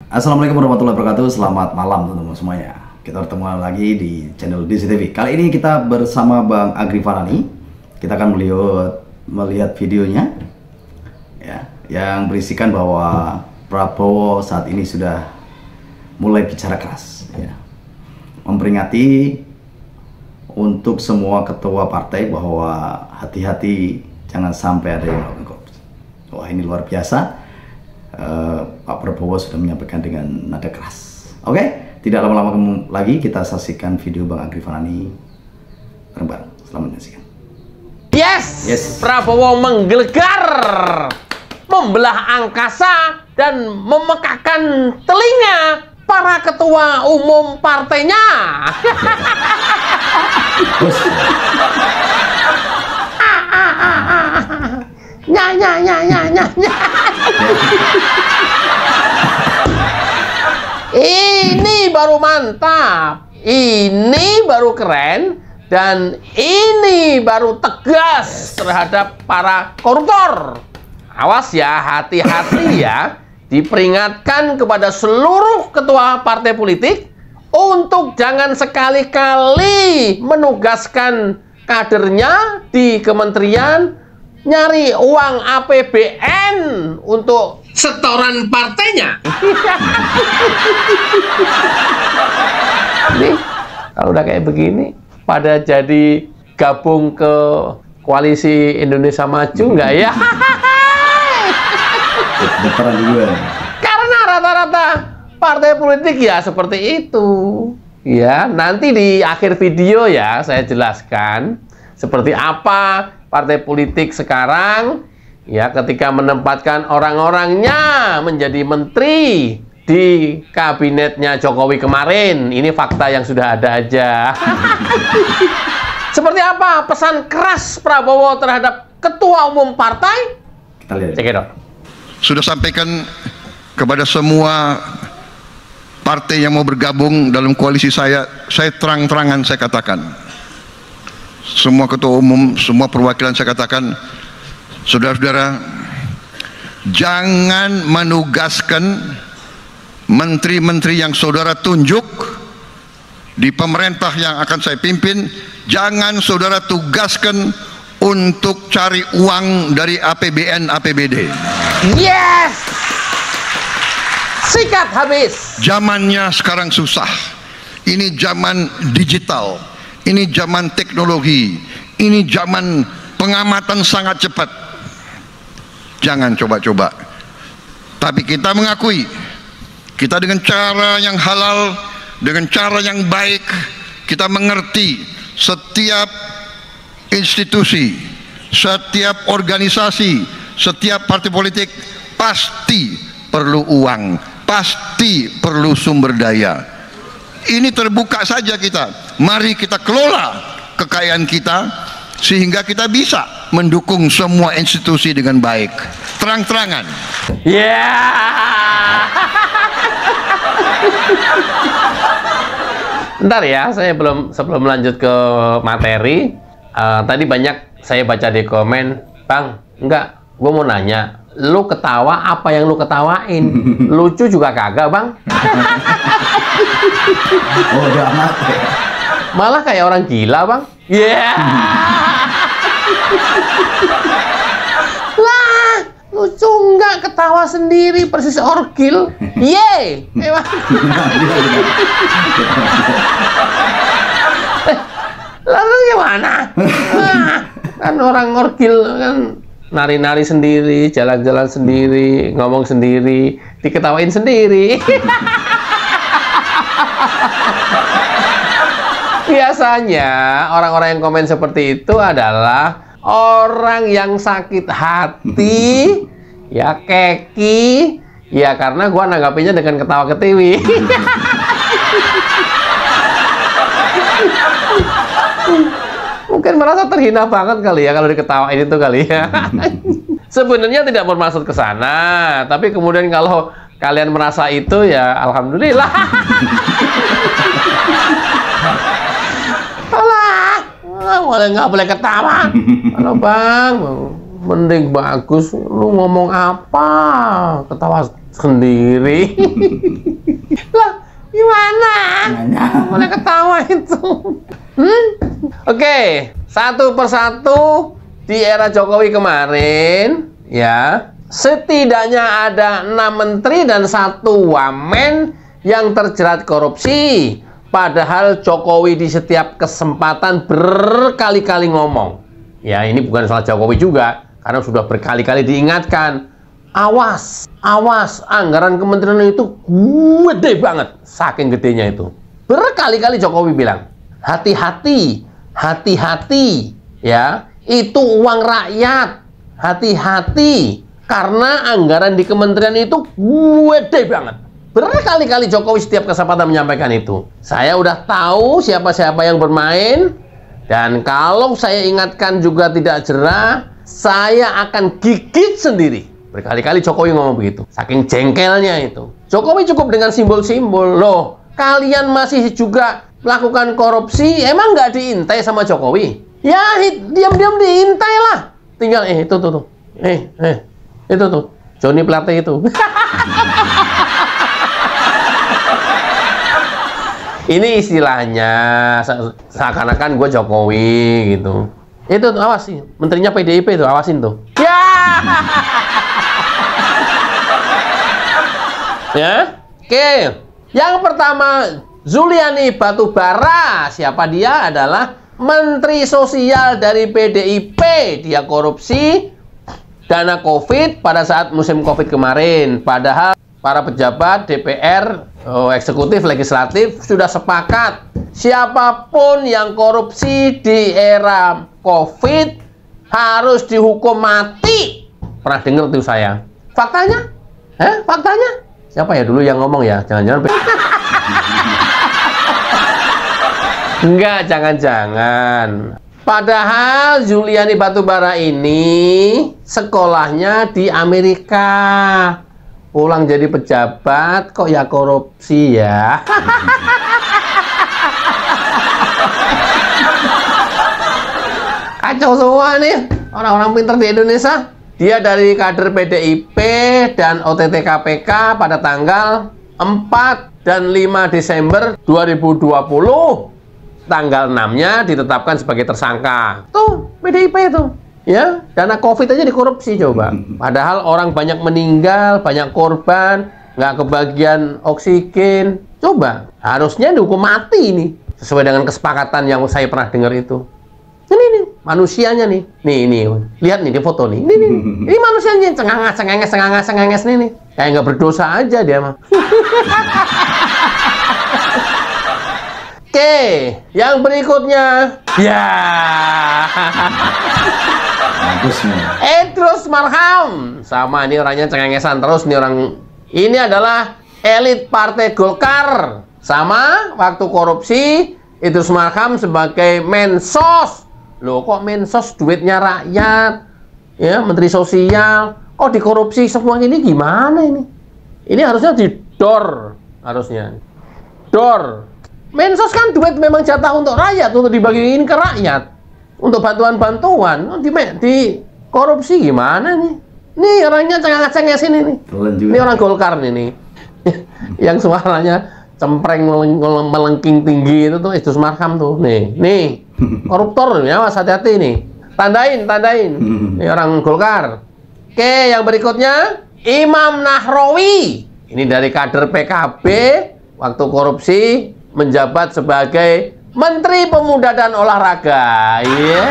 Assalamualaikum warahmatullahi wabarakatuh. Selamat malam teman-teman semuanya. Kita bertemu lagi di channel DCTV. Kali ini kita bersama Bang Agri Farhani. Kita akan melihat videonya ya, yang berisikan bahwa Prabowo saat ini sudah mulai bicara keras ya, memperingati untuk semua ketua partai bahwa hati-hati jangan sampai ada yang melakukan korupsi. Wah, ini luar biasa. Pak Prabowo sudah menyampaikan dengan nada keras. Oke, tidak lama-lama lagi kita saksikan video Bang Agri Farhani bareng-bareng. Selamat menyaksikan. Yes, Prabowo menggelegar, membelah angkasa dan memekakan telinga para ketua umum partainya. Ini baru mantap, ini baru keren, dan ini baru tegas terhadap para koruptor. Awas ya, hati-hati ya. Diperingatkan kepada seluruh ketua partai politik untuk jangan sekali-kali menugaskan kadernya di kementerian nyari uang APBN untuk setoran partainya. Nih, kalau udah kayak begini, pada jadi gabung ke koalisi Indonesia Maju nggak ya? Karena rata-rata partai politik ya seperti itu. Ya, nanti di akhir video ya saya jelaskan seperti apa partai politik sekarang ya ketika menempatkan orang-orangnya menjadi menteri di kabinetnya Jokowi kemarin. Ini fakta yang sudah ada aja. Seperti apa pesan keras Prabowo terhadap ketua umum partai? Kita lihat. Cekidot. Sudah sampaikan kepada semua partai yang mau bergabung dalam koalisi saya terang-terangan saya katakan, semua ketua umum, semua perwakilan saya katakan, saudara-saudara, jangan menugaskan menteri-menteri yang saudara tunjuk di pemerintah yang akan saya pimpin, jangan saudara tugaskan untuk cari uang dari APBN, APBD. Yes! Sikat habis. Zamannya sekarang susah. Ini zaman digital. Ini zaman teknologi. Ini zaman pengamatan sangat cepat. Jangan coba-coba. Tapi kita mengakui, kita dengan cara yang halal, dengan cara yang baik, kita mengerti setiap institusi, setiap organisasi, setiap partai politik pasti perlu uang, pasti perlu sumber daya. Ini terbuka saja kita. Mari kita kelola kekayaan kita sehingga kita bisa mendukung semua institusi dengan baik. Terang-terangan. Bentar ya, saya sebelum lanjut ke materi. Tadi banyak saya baca di komen, Bang, enggak, gue mau nanya, lu ketawa apa yang lu ketawain? Lucu juga kagak, Bang? Oh, udah amat. Malah kayak orang gila, Bang. Lah, lucu nggak, ketawa sendiri persis orgil. Lalu gimana? Kan orang orgil kan nari-nari sendiri, jalan-jalan sendiri, ngomong sendiri, diketawain sendiri. Biasanya orang-orang yang komen seperti itu adalah orang yang sakit hati, ya keki, ya karena gua nanggapinya dengan ketawa ketiwi. Mungkin merasa terhina banget kali ya kalau diketawain itu kali ya. Sebenarnya tidak bermaksud ke sana, tapi kemudian kalau kalian merasa itu ya alhamdulillah. Alah, nggak boleh ketawa. Halo Bang, mending bagus lu ngomong apa, ketawa sendiri. Lah, gimana? Boleh ketawa itu. Oke, satu persatu di era Jokowi kemarin, ya, setidaknya ada 6 menteri dan 1 wamen yang terjerat korupsi. Padahal Jokowi di setiap kesempatan berkali-kali ngomong. Ya, ini bukan salah Jokowi juga, karena sudah berkali-kali diingatkan. Awas, awas, anggaran kementerian itu gede banget, saking gedenya itu. Berkali-kali Jokowi bilang, hati-hati, hati-hati, ya, itu uang rakyat, hati-hati, karena anggaran di kementerian itu gede banget. Berkali-kali Jokowi setiap kesempatan menyampaikan itu. Saya udah tahu siapa-siapa yang bermain, dan kalau saya ingatkan juga tidak jerah, saya akan gigit sendiri. Berkali-kali Jokowi ngomong begitu, saking jengkelnya itu. Jokowi cukup dengan simbol-simbol. Loh, kalian masih juga melakukan korupsi, emang nggak diintai sama Jokowi? Ya, diam-diam diintai lah. Tinggal, itu tuh. Itu tuh, Johnny Plate itu. Ini istilahnya seakan-akan gue Jokowi gitu. Itu tuh, awas sih, menterinya PDIP tuh, awasin tuh. Ya. Ya. Oke. Yang pertama, Zuliani Batubara. Siapa dia? Adalah Menteri Sosial dari PDIP. Dia korupsi dana COVID pada saat musim COVID kemarin. Padahal para pejabat DPR, eksekutif, legislatif sudah sepakat siapapun yang korupsi di era COVID harus dihukum mati. Pernah dengar tuh saya. Faktanya? Faktanya? Siapa ya dulu yang ngomong ya? Jangan-jangan enggak, jangan-jangan. Padahal Zuliani Batubara ini sekolahnya di Amerika. Pulang jadi pejabat kok ya korupsi ya. Kacau semua nih orang-orang pintar di Indonesia. Dia dari kader PDIP dan OTT KPK pada tanggal 4 dan 5 Desember 2020. Tanggal 6-nya ditetapkan sebagai tersangka. Tuh, PDIP itu. Ya, dana COVID aja dikorupsi coba. Padahal orang banyak meninggal, banyak korban, nggak kebagian oksigen. Coba, harusnya dihukum mati ini. Sesuai dengan kesepakatan yang saya pernah dengar itu. Ini nih, manusianya nih. Nih, lihat nih di foto nih. Ini manusianya, cengenges nih. Kayak nggak berdosa aja dia mah. Oke, yang berikutnya. Ya. Idrus Marham. Sama, ini orangnya cengengesan terus nih orang. Ini adalah elit Partai Golkar. Sama, waktu korupsi, Idrus Marham sebagai Mensos. Loh, kok Mensos duitnya rakyat? Ya, Menteri Sosial. Kok dikorupsi semua ini gimana ini? Ini harusnya didor. Harusnya. Dor. Mensos kan duit memang jatah untuk rakyat, untuk dibagiin ke rakyat. Untuk bantuan-bantuan, di korupsi gimana nih? Nih orangnya cengenges ini nih. Ini orang Golkar nih. Yang suaranya cempreng melengking tinggi itu tuh Idrus Marham tuh. Nih. Koruptor ya, Mas, hati-hati nih. Tandain. Ini orang Golkar. Oke, yang berikutnya Imam Nahrawi. Ini dari kader PKB waktu korupsi menjabat sebagai Menteri Pemuda dan Olahraga. Iya.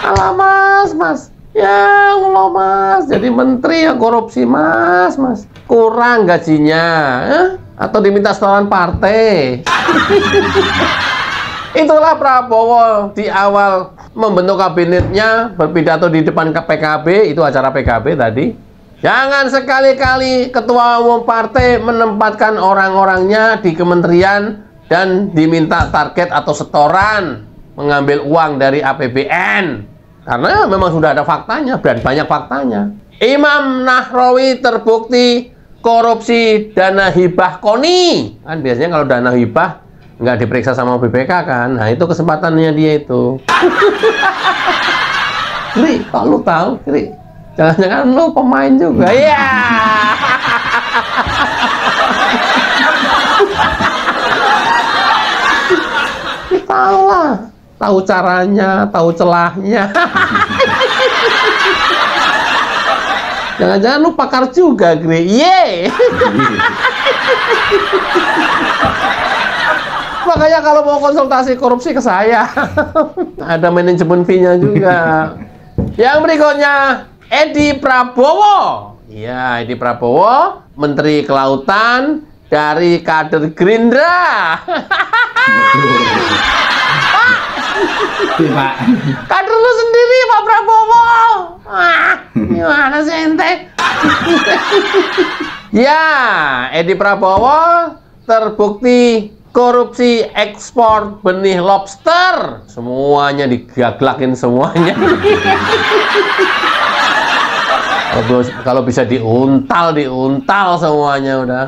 Alah mas. Ya Allah mas. Jadi menteri yang korupsi mas. Kurang gajinya. Atau diminta setoran partai. Itulah Prabowo di awal membentuk kabinetnya berpidato di depan PKB. Itu acara PKB tadi. Jangan sekali-kali ketua umum partai menempatkan orang-orangnya di kementerian dan diminta target atau setoran mengambil uang dari APBN. Karena memang sudah ada faktanya dan banyak faktanya. Imam Nahrawi terbukti korupsi dana hibah KONI. Kan biasanya kalau dana hibah nggak diperiksa sama BPK kan. Nah itu kesempatannya dia itu. Kri, kalau lu tahu, Kri. Jangan-jangan lu pemain juga. Iya. Tahu lah, tahu caranya, tahu celahnya. Jangan-jangan lu pakar juga, Gre. Ye. Makanya kalau mau konsultasi korupsi ke saya. Ada manajemen fee-nya juga. Yang berikutnya, Edi Prabowo. Ya, Edi Prabowo, Menteri Kelautan dari kader Gerindra. Pak. Kader lu sendiri, Pak Prabowo. Gimana sih ente? Ya, Edi Prabowo terbukti korupsi ekspor benih lobster. Semuanya digaglakin semuanya. Kalau bisa diuntal semuanya udah.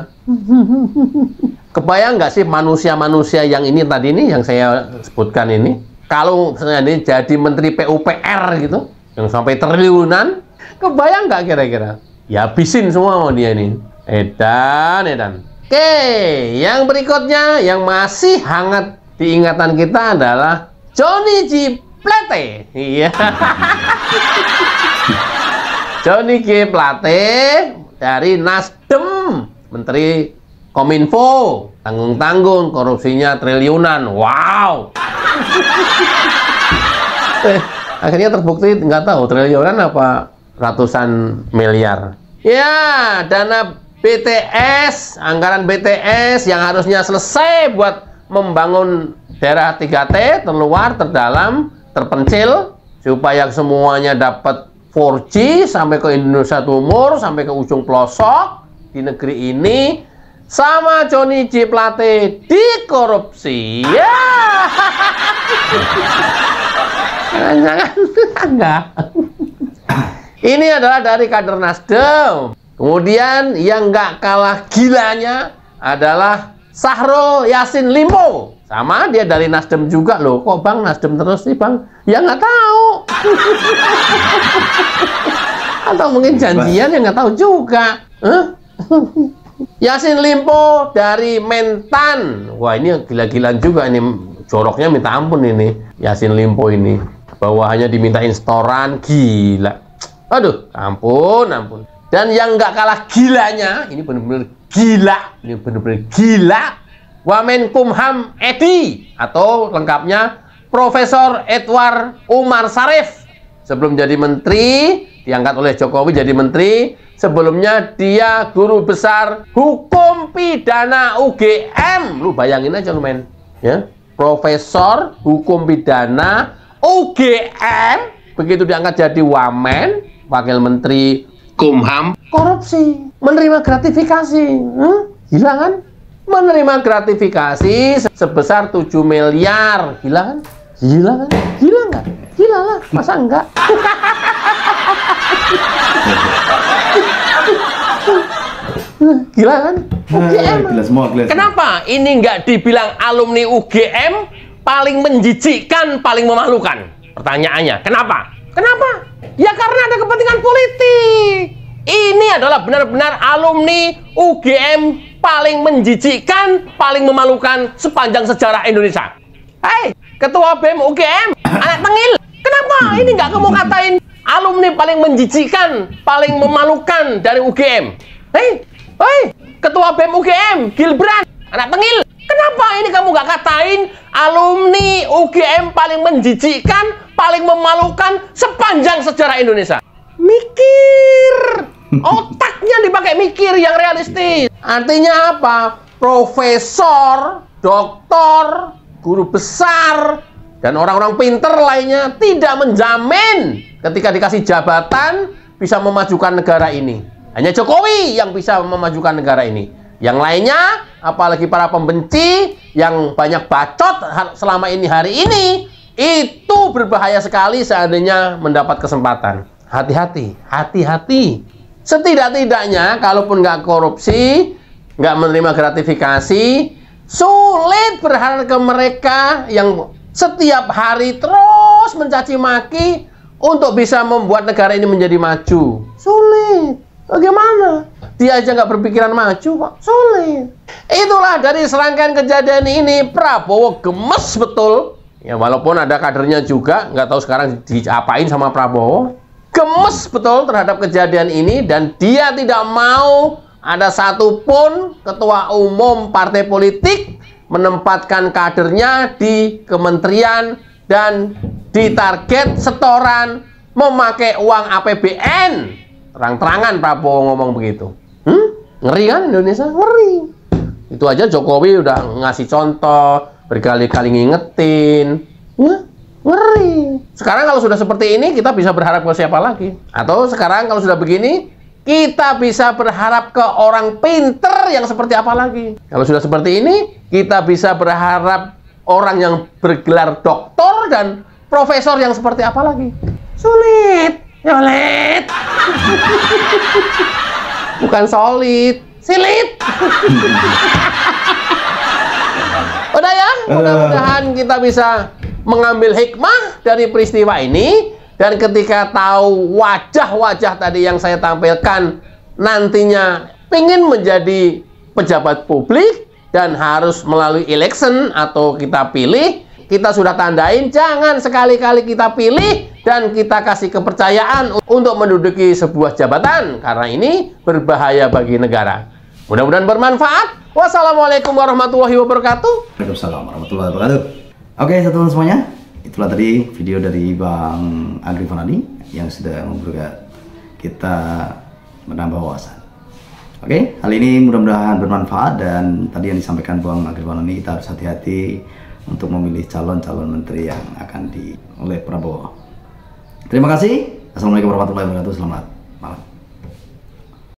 Kebayang nggak sih manusia-manusia yang ini tadi nih yang saya sebutkan ini, kalau ini jadi Menteri PUPR gitu, yang sampai triliunan, kebayang nggak kira-kira? Ya habisin semua sama dia ini. Edan. Oke, yang berikutnya yang masih hangat diingatan kita adalah Johnny G. Plate. Iya. Johnny G. Plate dari Nasdem, Menteri Kominfo, tanggung-tanggung korupsinya triliunan. Wow. Akhirnya terbukti nggak tahu triliunan apa ratusan miliar. Ya, dana BTS, anggaran BTS yang harusnya selesai buat membangun daerah 3T, terluar, terdalam, terpencil, supaya semuanya dapat 4G sampai ke Indonesia Timur, sampai ke ujung pelosok di negeri ini, sama Johnny G. Plate dikorupsi. Ya. Jangan-jangan enggak. Ini adalah dari kader Nasdem. Kemudian yang nggak kalah gilanya adalah Syahrul Yassin Limpo. Sama dia dari Nasdem juga loh. Kok Bang Nasdem terus sih Bang? Ya nggak tahu. Atau mungkin janjian ya nggak tahu juga. Yassin Limpo dari Mentan. Wah ini gila-gilaan juga ini. Joroknya minta ampun ini. Yassin Limpo ini. Bawahannya dimintain setoran. Gila. Aduh, ampun. Dan yang nggak kalah gilanya, ini benar-benar gila, Wamenkumham Edi, atau lengkapnya Profesor Edward Umar Sarif. Sebelum jadi menteri, diangkat oleh Jokowi jadi menteri. Sebelumnya dia guru besar hukum pidana UGM. Lu bayangin aja lu men, ya, Profesor hukum pidana UGM. Begitu diangkat jadi wamen, wakil menteri Kumham, korupsi, menerima gratifikasi. Gila kan? Menerima gratifikasi sebesar 7 miliar. Gila kan? Gila kan? Gila nggak? Gila lah, masa enggak? Gila kan? UGM. Gila semua, gila. Kenapa ini nggak dibilang alumni UGM paling menjijikkan, paling memalukan? Pertanyaannya, kenapa? Kenapa? Ya karena ada kepentingan politik. Ini adalah benar-benar alumni UGM paling menjijikkan, paling memalukan sepanjang sejarah Indonesia. Hei, Ketua BEM UGM, anak tengil. Kenapa ini nggak kamu katain alumni paling menjijikkan, paling memalukan dari UGM? Hei, Ketua BEM UGM, Gilbran, anak tengil. Kenapa ini kamu nggak katain alumni UGM paling menjijikkan, paling memalukan sepanjang sejarah Indonesia? Mikir, otaknya dipakai mikir yang realistis. Artinya apa? Profesor, doktor, guru besar, dan orang-orang pinter lainnya tidak menjamin ketika dikasih jabatan bisa memajukan negara ini. Hanya Jokowi yang bisa memajukan negara ini. Yang lainnya, apalagi para pembenci yang banyak bacot selama ini hari ini, itu berbahaya sekali seandainya mendapat kesempatan. Hati-hati. Setidak-tidaknya, kalaupun nggak korupsi, nggak menerima gratifikasi, sulit berharap ke mereka yang setiap hari terus mencaci maki, untuk bisa membuat negara ini menjadi maju? Sulit. Bagaimana? Dia aja nggak berpikiran maju kok. Sulit. Itulah dari serangkaian kejadian ini, Prabowo gemes betul. Ya walaupun ada kadernya juga, nggak tahu sekarang diapain sama Prabowo. Gemes betul terhadap kejadian ini, dan dia tidak mau ada satupun ketua umum partai politik menempatkan kadernya di kementerian dan ditarget setoran memakai uang APBN. Terang-terangan Prabowo ngomong begitu. Ngeri kan Indonesia? Ngeri. Itu aja Jokowi udah ngasih contoh, berkali-kali ngingetin. Ya, ngeri. Sekarang kalau sudah seperti ini, kita bisa berharap ke siapa lagi? Atau sekarang kalau sudah begini, kita bisa berharap ke orang pinter yang seperti apa lagi? Kalau sudah seperti ini, kita bisa berharap orang yang bergelar doktor dan profesor yang seperti apa lagi? Sulit. Sulit. Bukan solid, silit. Udah ya, mudah-mudahan kita bisa mengambil hikmah dari peristiwa ini, dan ketika tahu wajah-wajah tadi yang saya tampilkan nantinya ingin menjadi pejabat publik dan harus melalui election atau kita pilih, kita sudah tandain jangan sekali-kali kita pilih dan kita kasih kepercayaan untuk menduduki sebuah jabatan, karena ini berbahaya bagi negara. Mudah-mudahan bermanfaat. Wassalamualaikum warahmatullahi wabarakatuh. Waalaikumsalam warahmatullahi wabarakatuh. Oke, teman-teman semuanya, itulah tadi video dari Bang Agri Fanani yang sudah memberikan kita menambah wawasan. Oke, hal ini mudah-mudahan bermanfaat, dan tadi yang disampaikan Bang Agri Fanani, kita harus hati-hati untuk memilih calon-calon menteri yang akan oleh Prabowo. Terima kasih. Assalamualaikum warahmatullahi wabarakatuh. Selamat malam.